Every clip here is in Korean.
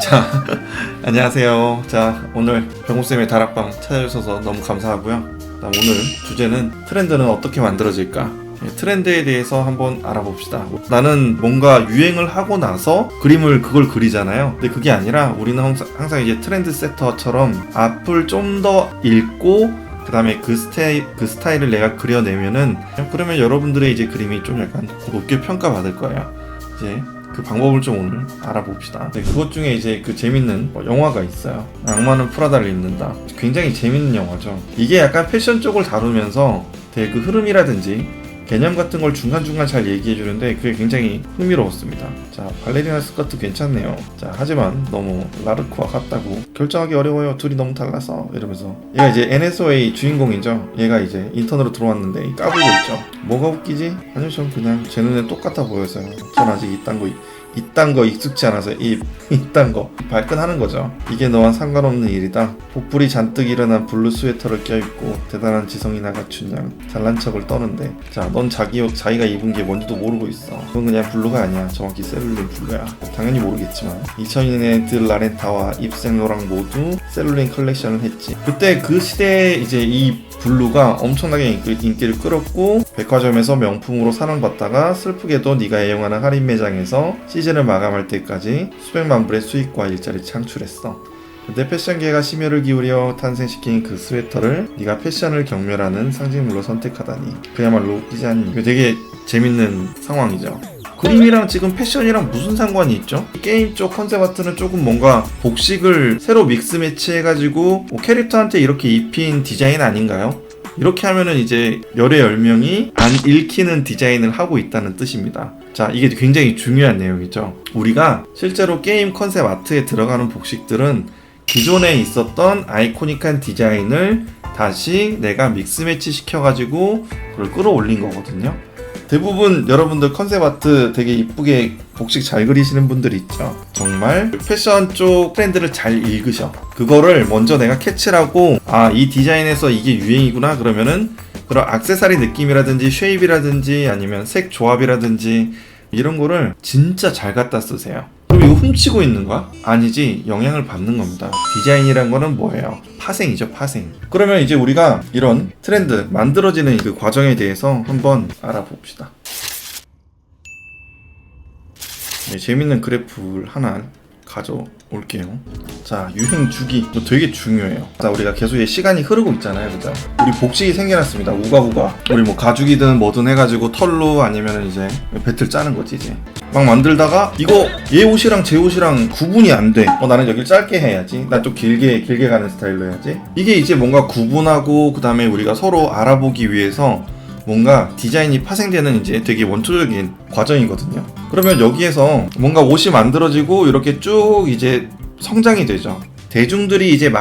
자, 안녕하세요. 자, 오늘 병호쌤의 다락방 찾아주셔서 너무 감사하고요. 오늘 주제는 트렌드는 어떻게 만들어질까? 트렌드에 대해서 한번 알아봅시다. 나는 뭔가 유행을 하고 나서 그걸 그리잖아요. 근데 그게 아니라 우리는 항상 이제 트렌드 세터처럼 앞을 좀 더 읽고 그 다음에 그 스타일을 내가 그려내면은 그러면 여러분들의 이제 그림이 좀 약간 높게 평가받을 거예요. 이제 그 방법을 좀 오늘 알아봅시다. 그것 중에 이제 그 재밌는 영화가 있어요. 악마는 프라다를 입는다. 굉장히 재밌는 영화죠. 이게 약간 패션 쪽을 다루면서 되게 그 흐름이라든지 개념 같은 걸 중간중간 잘 얘기해주는데 그게 굉장히 흥미로웠습니다. 자, 발레리나 스커트 괜찮네요. 자, 하지만 너무 라르크와 같다고 결정하기 어려워요. 둘이 너무 달라서 이러면서 얘가 이제 NSOA 주인공이죠. 얘가 이제 인턴으로 들어왔는데 까불고 있죠. 뭐가 웃기지? 아니요, 전 그냥 제 눈에 똑같아 보여서요. 전 아직 이딴 거 익숙치 않아서 이딴 거 발끈하는 거죠. 이게 너와 상관없는 일이다. 복불이 잔뜩 일어난 블루 스웨터를 껴입고 대단한 지성이나 갖춘 양 잘난 척을 떠는데, 자, 넌 자기가 입은 게 뭔지도 모르고 있어. 그건 그냥 블루가 아니야. 정확히 셀룰린 블루야. 당연히 모르겠지만 2002년에 드 라렌타와 입생로랑 모두 셀룰린 컬렉션을 했지. 그때 그 시대에 이제 이 블루가 엄청나게 인기를 끌었고 백화점에서 명품으로 사랑받다가 슬프게도 네가 애용하는 할인 매장에서 시즌을 마감할 때까지 수백만 불의 수익과 일자리 창출했어. 근데 패션계가 심혈을 기울여 탄생시킨 그 스웨터를 네가 패션을 경멸하는 상징물로 선택하다니 그야말로 웃기지 않니? 이거 되게 재밌는 상황이죠. 그림이랑 지금 패션이랑 무슨 상관이 있죠? 게임 쪽 컨셉 아트는 조금 뭔가 복식을 새로 믹스 매치해가지고 캐릭터한테 이렇게 입힌 디자인 아닌가요? 이렇게 하면은 이제 열의 10명이 안 읽히는 디자인을 하고 있다는 뜻입니다. 자, 이게 굉장히 중요한 내용이죠. 우리가 실제로 게임 컨셉 아트에 들어가는 복식들은 기존에 있었던 아이코닉한 디자인을 다시 내가 믹스 매치 시켜가지고 그걸 끌어올린 거거든요. 대부분 여러분들 컨셉 아트 되게 이쁘게 복식 잘 그리시는 분들 있죠. 정말 패션 쪽 트렌드를 잘 읽으셔. 그거를 먼저 내가 캐치를 하고 이 디자인에서 이게 유행이구나 그러면은 그런 액세서리 느낌이라든지 쉐입이라든지 아니면 색 조합이라든지 이런 거를 진짜 잘 갖다 쓰세요. 그럼 이거 훔치고 있는 거야? 아니지, 영향을 받는 겁니다. 디자인이란 거는 뭐예요? 파생이죠, 파생. 그러면 이제 우리가 이런 트렌드 만들어지는 그 과정에 대해서 한번 알아봅시다. 네, 재밌는 그래프를 하나 가져올게요. 자, 유행 주기 이거 되게 중요해요. 자, 우리가 계속 시간이 흐르고 있잖아요, 그죠? 우리 복식이 생겨났습니다. 우가우가 우리 뭐 가죽이든 뭐든 해가지고 털로 아니면 이제 배틀 짜는 거지. 이제 막 만들다가 이거 얘 옷이랑 제 옷이랑 구분이 안 돼. 나는 여길 짧게 해야지. 나 좀 길게 가는 스타일로 해야지. 이게 이제 뭔가 구분하고 그 다음에 우리가 서로 알아보기 위해서 뭔가 디자인이 파생되는 이제 되게 원초적인 과정이거든요. 그러면 여기에서 뭔가 옷이 만들어지고 이렇게 쭉 이제 성장이 되죠. 대중들이 이제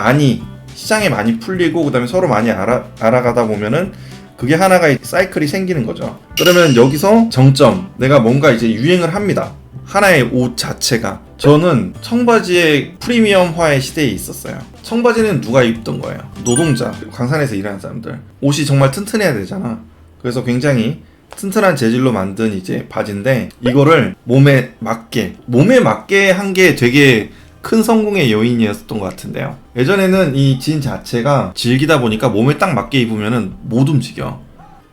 시장에 많이 풀리고 그 다음에 서로 많이 알아가다 보면은 그게 하나가 사이클이 생기는 거죠. 그러면 여기서 정점, 내가 뭔가 이제 유행을 합니다. 하나의 옷 자체가. 저는 청바지의 프리미엄화의 시대에 있었어요. 청바지는 누가 입던 거예요? 노동자, 광산에서 일하는 사람들. 옷이 정말 튼튼해야 되잖아. 그래서 굉장히 튼튼한 재질로 만든 이제 바지인데 이거를 몸에 맞게 한 게 되게 큰 성공의 요인이었던 것 같은데요. 예전에는 이 진 자체가 질기다 보니까 몸에 딱 맞게 입으면은 못 움직여.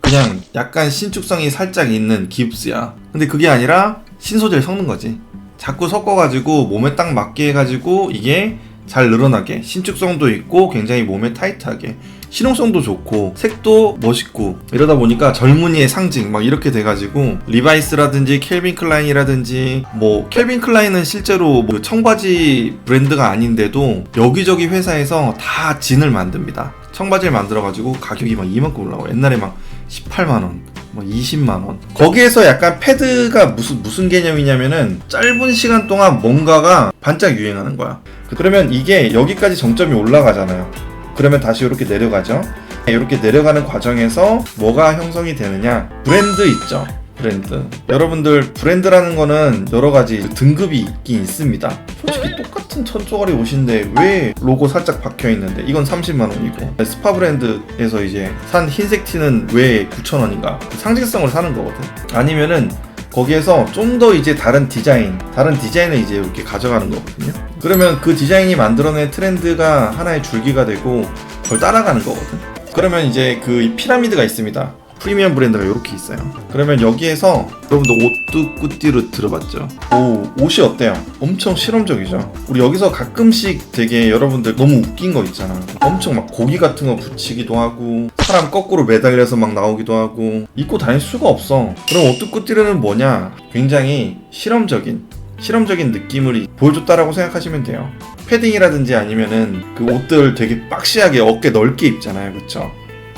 그냥 약간 신축성이 살짝 있는 깁스야. 근데 그게 아니라 신소재를 섞는 거지. 자꾸 섞어가지고 몸에 딱 맞게 해가지고 이게 잘 늘어나게, 신축성도 있고 굉장히 몸에 타이트하게, 실용성도 좋고 색도 멋있고 이러다 보니까 젊은이의 상징 막 이렇게 돼가지고 리바이스라든지 캘빈 클라인이라든지 캘빈 클라인은 실제로 청바지 브랜드가 아닌데도 여기저기 회사에서 다 진을 만듭니다. 청바지를 만들어가지고 가격이 막 이만큼 올라가고 옛날에 막 18만원 20만원. 거기에서 약간 패드가 무슨 개념이냐면은 짧은 시간 동안 뭔가가 반짝 유행하는 거야. 그러면 이게 여기까지 정점이 올라가잖아요. 그러면 다시 이렇게 내려가죠. 이렇게 내려가는 과정에서 뭐가 형성이 되느냐? 브랜드 있죠. 브랜드. 여러분들 브랜드라는 거는 여러 가지 등급이 있긴 있습니다. 솔직히 똑같은 천조가리 옷인데 왜 로고 살짝 박혀 있는데 이건 30만원이고 스파 브랜드에서 이제 산 흰색 티는 왜 9,000원인가? 상징성을 사는 거거든. 아니면은 거기에서 좀 더 이제 다른 디자인을 이제 이렇게 가져가는 거거든요. 그러면 그 디자인이 만들어낸 트렌드가 하나의 줄기가 되고 그걸 따라가는 거거든. 그러면 이제 그 피라미드가 있습니다. 프리미엄 브랜드가 이렇게 있어요. 그러면 여기에서 여러분들 오뚜꾸띠르 들어봤죠? 옷이 어때요? 엄청 실험적이죠? 우리 여기서 가끔씩 되게 여러분들 너무 웃긴 거 있잖아. 엄청 막 고기 같은 거 붙이기도 하고 사람 거꾸로 매달려서 막 나오기도 하고 입고 다닐 수가 없어. 그럼 오뚜꾸띠르는 뭐냐? 굉장히 실험적인 느낌을 보여줬다라고 생각하시면 돼요. 패딩이라든지 아니면은 그 옷들 되게 박시하게 어깨 넓게 입잖아요. 그쵸?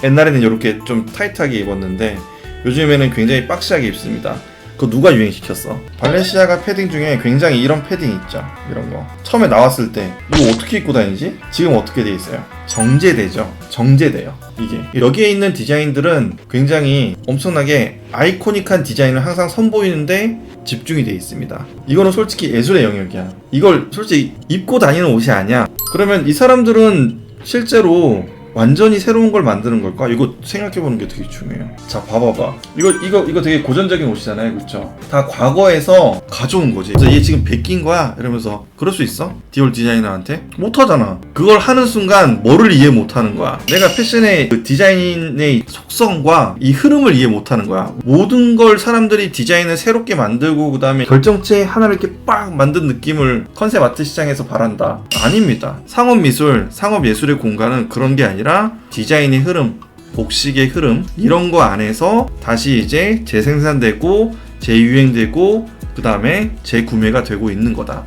옛날에는 이렇게 좀 타이트하게 입었는데 요즘에는 굉장히 박시하게 입습니다. 그거 누가 유행시켰어? 발렌시아가 패딩 중에 굉장히 이런 패딩 있죠. 이런 거 처음에 나왔을 때 이거 어떻게 입고 다니지? 지금 어떻게 돼 있어요? 정제돼요. 이게 여기에 있는 디자인들은 굉장히 엄청나게 아이코닉한 디자인을 항상 선보이는데 집중이 돼 있습니다. 이거는 솔직히 예술의 영역이야. 이걸 솔직히 입고 다니는 옷이 아니야. 그러면 이 사람들은 실제로 완전히 새로운 걸 만드는 걸까? 이거 생각해보는 게 되게 중요해요. 자, 봐봐봐. 이거 되게 고전적인 옷이잖아요. 그쵸? 다 과거에서 가져온 거지. 그래서 얘 지금 베낀 거야? 이러면서 그럴 수 있어? 디올 디자이너한테? 못하잖아. 그걸 하는 순간 뭐를 이해 못하는 거야? 내가 패션의 그 디자인의 속성과 이 흐름을 이해 못하는 거야. 모든 걸 사람들이 디자인을 새롭게 만들고 그 다음에 결정체 하나를 이렇게 빡 만든 느낌을 컨셉 아트 시장에서 바란다. 아닙니다. 상업미술, 상업예술의 공간은 그런 게 아니라 디자인의 흐름, 복식의 흐름 이런 거 안에서 다시 이제 재생산되고 재유행되고 그 다음에 재구매가 되고 있는 거다.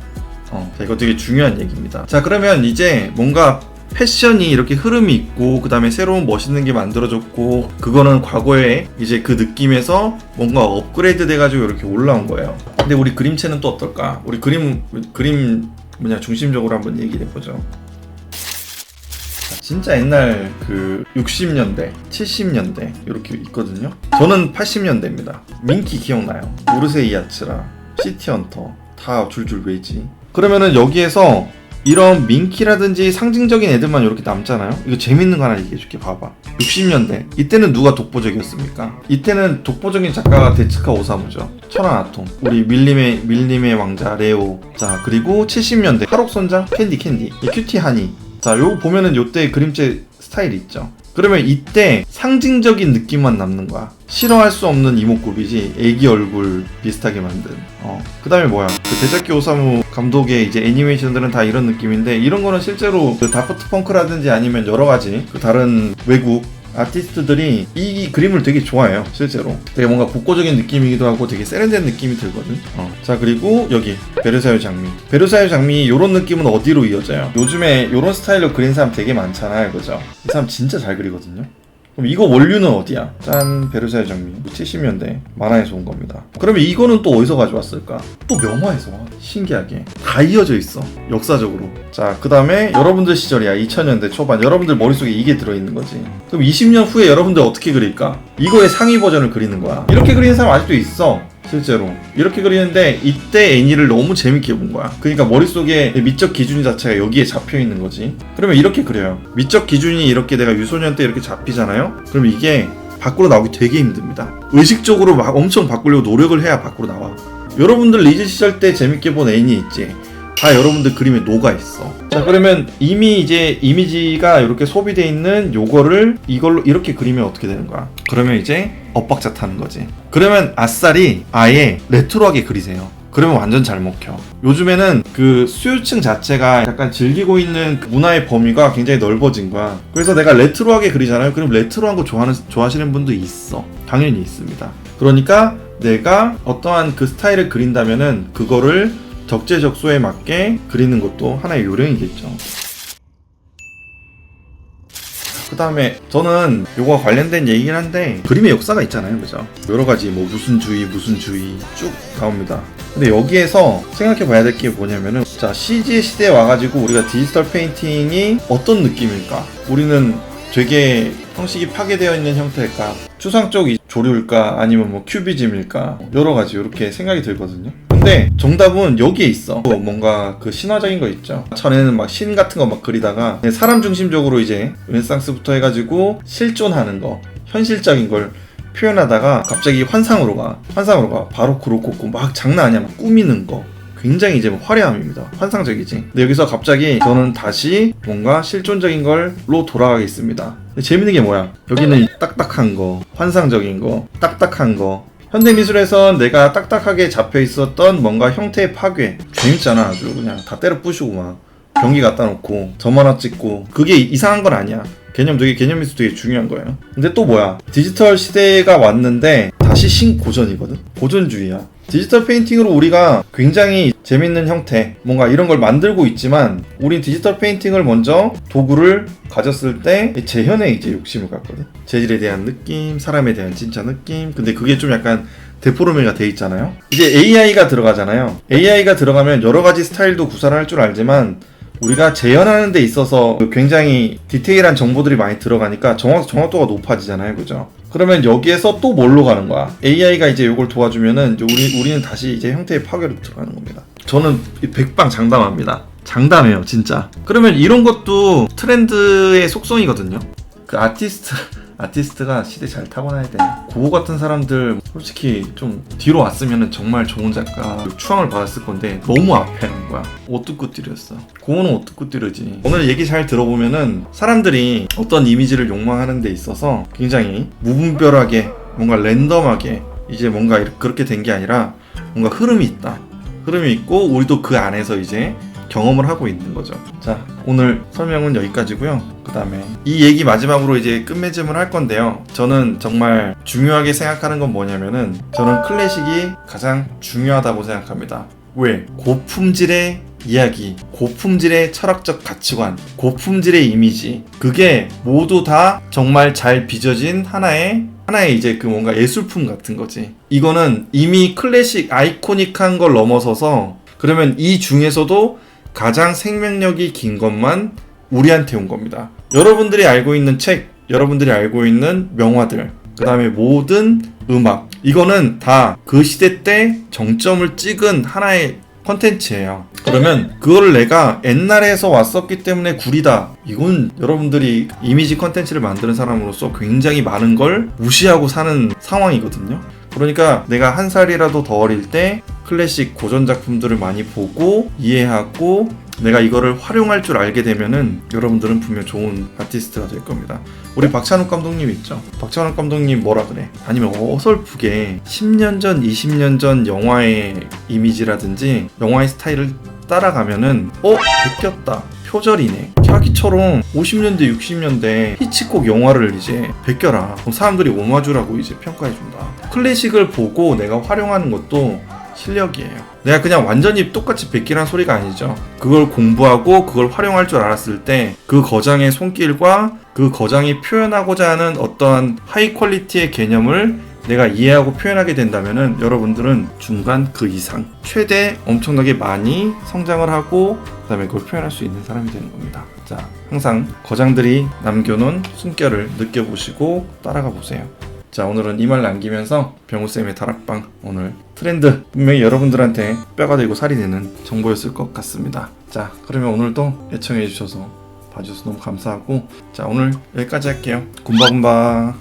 자, 이거 되게 중요한 얘기입니다. 자, 그러면 이제 뭔가 패션이 이렇게 흐름이 있고 그 다음에 새로운 멋있는 게 만들어졌고 그거는 과거에 이제 그 느낌에서 뭔가 업그레이드 돼가지고 이렇게 올라온 거예요. 근데 우리 그림체는 또 어떨까? 우리 그림 중심적으로 한번 얘기를 해보죠. 진짜 옛날 그 60년대, 70년대 이렇게 있거든요. 저는 80년대입니다. 민키 기억나요? 우르세이 야츠라, 시티헌터 다 줄줄 외지. 그러면은 여기에서 이런 민키라든지 상징적인 애들만 이렇게 남잖아요. 이거 재밌는 거 하나 얘기해줄게. 봐봐. 60년대 이때는 누가 독보적이었습니까? 이때는 독보적인 작가가 데츠카 오사무죠. 천안 아톰, 우리 밀림의 왕자 레오. 자, 그리고 70년대 하록선장 캔디 이 큐티 하니. 자, 요거 보면은 요때 그림체 스타일이 있죠. 그러면 이때 상징적인 느낌만 남는 거야. 싫어할 수 없는 이목구비지. 애기 얼굴 비슷하게 만든. 그 다음에 뭐야? 그 데자키 오사무 감독의 이제 애니메이션들은 다 이런 느낌인데 이런 거는 실제로 그 다프트 펑크라든지 아니면 여러 가지 그 다른 외국 아티스트들이 이 그림을 되게 좋아해요. 실제로 되게 뭔가 복고적인 느낌이기도 하고 되게 세련된 느낌이 들거든. 자, 그리고 여기 베르사유 장미 이런 느낌은 어디로 이어져요? 요즘에 이런 스타일로 그린 사람 되게 많잖아요. 그죠? 이 사람 진짜 잘 그리거든요. 그럼 이거 원류는 어디야? 짠, 베르사유 장미. 70년대 만화에서 온 겁니다. 그러면 이거는 또 어디서 가져왔을까? 또 명화에서. 신기하게 다 이어져 있어, 역사적으로. 자, 그 다음에 여러분들 시절이야. 2000년대 초반 여러분들 머릿속에 이게 들어있는 거지. 그럼 20년 후에 여러분들 어떻게 그릴까? 이거의 상위 버전을 그리는 거야. 이렇게 그리는 사람 아직도 있어. 실제로 이렇게 그리는데 이때 애니를 너무 재밌게 본 거야. 그러니까 머릿속에 미적 기준 자체가 여기에 잡혀있는 거지. 그러면 이렇게 그려요. 미적 기준이 이렇게 내가 유소년 때 이렇게 잡히잖아요. 그럼 이게 밖으로 나오기 되게 힘듭니다. 의식적으로 막 엄청 바꾸려고 노력을 해야 밖으로 나와. 여러분들 리즈 시절 때 재밌게 본 애니 있지? 다 여러분들 그림에 녹아있어. 자, 그러면 이미 이제 이미지가 이렇게 소비되어 있는 요거를 이걸로 이렇게 그리면 어떻게 되는 거야? 그러면 이제 엇박자 타는 거지. 그러면 아싸리 아예 레트로하게 그리세요. 그러면 완전 잘 먹혀. 요즘에는 그 수요층 자체가 약간 즐기고 있는 그 문화의 범위가 굉장히 넓어진 거야. 그래서 내가 레트로하게 그리잖아요. 그럼 레트로한 거 좋아하시는 분도 있어. 당연히 있습니다. 그러니까 내가 어떠한 그 스타일을 그린다면은 그거를 적재적소에 맞게 그리는 것도 하나의 요령이겠죠. 그 다음에 저는 요거와 관련된 얘기긴 한데 그림의 역사가 있잖아요. 그죠? 여러가지 뭐 무슨 주의 쭉 나옵니다. 근데 여기에서 생각해 봐야 될 게 뭐냐면은, 자, CG의 시대에 와가지고 우리가 디지털 페인팅이 어떤 느낌일까? 우리는 되게 형식이 파괴되어 있는 형태일까? 추상적 조류일까? 아니면 뭐 큐비즘일까? 여러 가지 이렇게 생각이 들거든요. 근데 정답은 여기에 있어. 뭔가 그 신화적인 거 있죠. 전에는 막 신 같은 거 막 그리다가 사람 중심적으로 이제 르네상스부터 해가지고 실존하는 거, 현실적인 걸 표현하다가 갑자기 환상으로 가. 바로크 로코코 막 장난 아니야. 막 꾸미는 거. 굉장히 이제 화려함입니다. 환상적이지. 근데 여기서 갑자기 저는 다시 뭔가 실존적인 걸로 돌아가겠습니다. 근데 재밌는 게 뭐야? 여기는 딱딱한 거, 환상적인 거, 딱딱한 거. 현대미술에선 내가 딱딱하게 잡혀 있었던 뭔가 형태의 파괴. 재밌잖아. 아주 그냥 다 때려 부수고 막 변기 갖다 놓고 점 하나 찍고. 그게 이상한 건 아니야. 개념 미술 되게 중요한 거예요. 근데 또 뭐야? 디지털 시대가 왔는데 다시 신고전이거든? 고전주의야. 디지털 페인팅으로 우리가 굉장히 재밌는 형태, 뭔가 이런 걸 만들고 있지만 우린 디지털 페인팅을 먼저 도구를 가졌을 때 재현에 이제 욕심을 갖거든. 재질에 대한 느낌, 사람에 대한 진짜 느낌. 근데 그게 좀 약간 데포르메가 돼 있잖아요. 이제 AI가 들어가잖아요. AI가 들어가면 여러 가지 스타일도 구사할 줄 알지만 우리가 재현하는 데 있어서 굉장히 디테일한 정보들이 많이 들어가니까 정확도가 높아지잖아요. 그죠? 그러면 여기에서 또 뭘로 가는 거야? AI가 이제 이걸 도와주면은 우리는 다시 이제 형태의 파괴로 들어가는 겁니다. 저는 백방 장담합니다. 장담해요, 진짜. 그러면 이런 것도 트렌드의 속성이거든요. 그 아티스트가 시대 잘 타고나야 돼. 고고 같은 사람들 솔직히 좀 뒤로 왔으면 정말 좋은 작가 추앙을 받았을 건데 너무 앞에 한 거야. 오뚜꾸띠르였어. 고고는 오뚜꾸띠르지. 오늘 얘기 잘 들어보면은 사람들이 어떤 이미지를 욕망하는 데 있어서 굉장히 무분별하게 뭔가 랜덤하게 이제 뭔가 그렇게 된 게 아니라 뭔가 흐름이 있다. 흐름이 있고 우리도 그 안에서 이제 경험을 하고 있는 거죠. 자, 오늘 설명은 여기까지고요. 그 다음에 이 얘기 마지막으로 이제 끝맺음을 할 건데요. 저는 정말 중요하게 생각하는 건 뭐냐면은 저는 클래식이 가장 중요하다고 생각합니다. 왜? 고품질의 이야기, 고품질의 철학적 가치관, 고품질의 이미지, 그게 모두 다 정말 잘 빚어진 하나의 이제 그 뭔가 예술품 같은 거지. 이거는 이미 클래식 아이코닉한 걸 넘어서서 그러면 이 중에서도 가장 생명력이 긴 것만 우리한테 온 겁니다. 여러분들이 알고 있는 책, 여러분들이 알고 있는 명화들, 그 다음에 모든 음악, 이거는 다 그 시대 때 정점을 찍은 하나의 컨텐츠예요. 그러면 그거를 내가 옛날에서 왔었기 때문에 구리다. 이건 여러분들이 이미지 컨텐츠를 만드는 사람으로서 굉장히 많은 걸 무시하고 사는 상황이거든요. 그러니까 내가 한 살이라도 더 어릴 때 클래식 고전 작품들을 많이 보고 이해하고 내가 이거를 활용할 줄 알게 되면은 여러분들은 분명 좋은 아티스트가 될 겁니다. 우리 박찬욱 감독님 있죠? 박찬욱 감독님 뭐라 그래? 아니면 어설프게 10년 전, 20년 전 영화의 이미지라든지 영화의 스타일을 따라가면은 베꼈다. 표절이네. 자기처럼 50년대, 60년대 히치콕 영화를 이제 베껴라. 그럼 사람들이 오마주라고 이제 평가해준다. 클래식을 보고 내가 활용하는 것도 실력이에요. 내가 그냥 완전히 똑같이 베끼란 소리가 아니죠. 그걸 공부하고 그걸 활용할 줄 알았을 때 그 거장의 손길과 그 거장이 표현하고자 하는 어떠한 하이 퀄리티의 개념을 내가 이해하고 표현하게 된다면은 여러분들은 중간 그 이상 최대 엄청나게 많이 성장을 하고 그 다음에 그걸 표현할 수 있는 사람이 되는 겁니다. 자, 항상 거장들이 남겨놓은 숨결을 느껴보시고 따라가 보세요. 자, 오늘은 이 말 남기면서 병우쌤의 다락방, 오늘 트렌드 분명히 여러분들한테 뼈가 되고 살이 되는 정보였을 것 같습니다. 자, 그러면 오늘도 애청해 주셔서 봐주셔서 너무 감사하고, 자, 오늘 여기까지 할게요. 굼바굼바.